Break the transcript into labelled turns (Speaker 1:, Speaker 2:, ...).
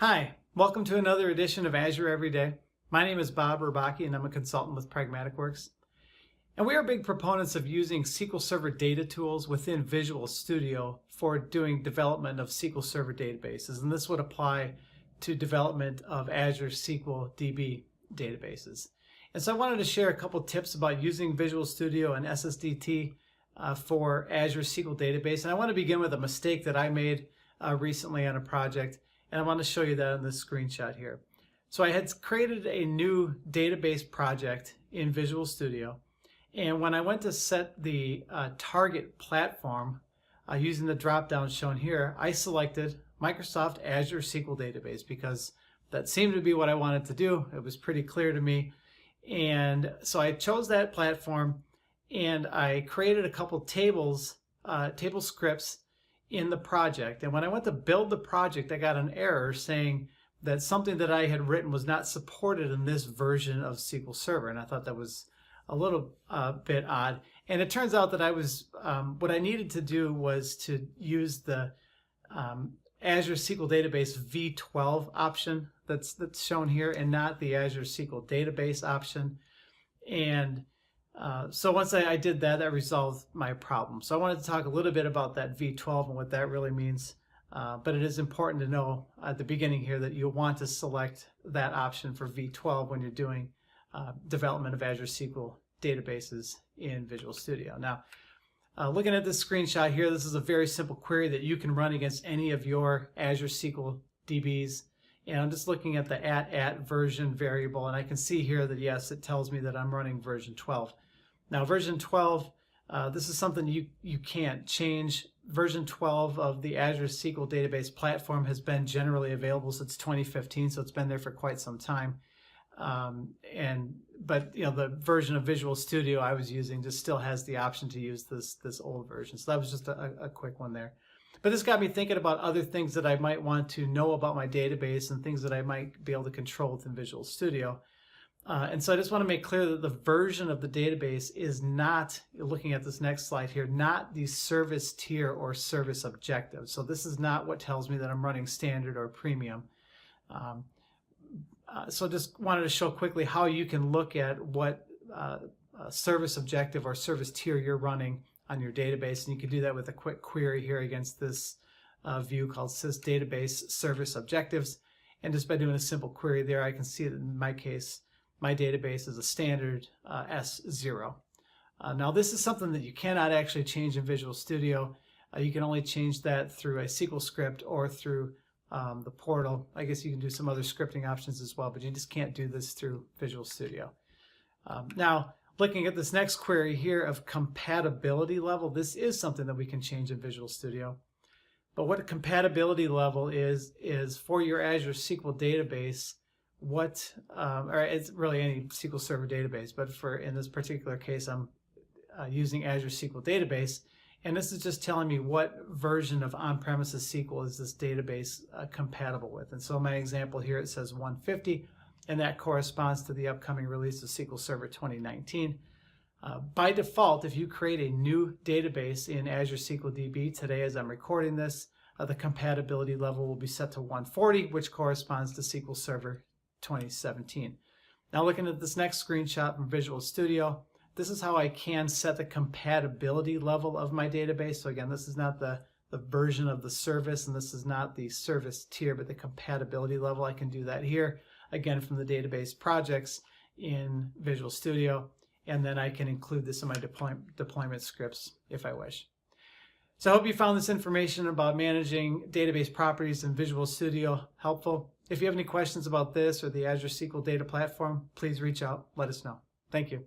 Speaker 1: Hi, welcome to another edition of Azure Every Day. My name is Bob Rubaki and I'm a consultant with PragmaticWorks. And we are big proponents of using SQL Server data tools within Visual Studio for doing development of SQL Server databases. And this would apply to development of Azure SQL DB databases. And so I wanted to share a couple tips about using Visual Studio and SSDT for Azure SQL Database. And I want to begin with a mistake that I made recently on a project. And I want to show you that in this screenshot here. So I had created a new database project in Visual Studio. And when I went to set the target platform using the drop-down shown here, I selected Microsoft Azure SQL Database because that seemed to be what I wanted to do. It was pretty clear to me. And so I chose that platform and I created a couple tables, table scripts in the project. And when I went to build the project, I got an error saying that something that I had written was not supported in this version of SQL Server. And I thought that was a little bit odd. And it turns out that I was, what I needed to do was to use the Azure SQL Database V12 option that's shown here and not the Azure SQL Database option. And so once I did that, that resolved my problem. So I wanted to talk a little bit about that V12 and what that really means. But it is important to know at the beginning here that you'll want to select that option for V12 when you're doing development of Azure SQL databases in Visual Studio. Now, looking at this screenshot here, this is a very simple query that you can run against any of your Azure SQL DBs. And I'm just looking at the @@ version variable, and I can see here that yes, it tells me that I'm running version 12. Now version 12, this is something you can't change. Version 12 of the Azure SQL Database platform has been generally available since 2015, so it's been there for quite some time. But you know, the version of Visual Studio I was using just still has the option to use this old version. So that was just a quick one there. But this got me thinking about other things that I might want to know about my database and things that I might be able to control within Visual Studio. And so I just want to make clear that the version of the database is not, looking at this next slide here, not the service tier or service objective. So this is not what tells me that I'm running standard or premium. So just wanted to show quickly how you can look at what service objective or service tier you're running on your database, and you can do that with a quick query here against this view called sys database service objectives. And just by doing a simple query there, I can see that in my case, my database is a standard S0. Now this is something that you cannot actually change in Visual Studio. You can only change that through a SQL script or through the portal. I guess you can do some other scripting options as well, but you just can't do this through Visual Studio. Now, looking at this next query here of compatibility level, this is something that we can change in Visual Studio. But what a compatibility level is for your Azure SQL database, or it's really any SQL Server database, but in this particular case, I'm using Azure SQL Database. And this is just telling me what version of on-premises SQL is this database compatible with. And so in my example here, it says 150. And that corresponds to the upcoming release of SQL Server 2019. By default, if you create a new database in Azure SQL DB today as I'm recording this, the compatibility level will be set to 140, which corresponds to SQL Server 2017. Now looking at this next screenshot from Visual Studio, this is how I can set the compatibility level of my database. So again, this is not the version of the service, and this is not the service tier, but the compatibility level. I can do that here. Again, from the database projects in Visual Studio, and then I can include this in my deployment scripts if I wish. So I hope you found this information about managing database properties in Visual Studio helpful. If you have any questions about this or the Azure SQL Data Platform, please reach out, let us know. Thank you.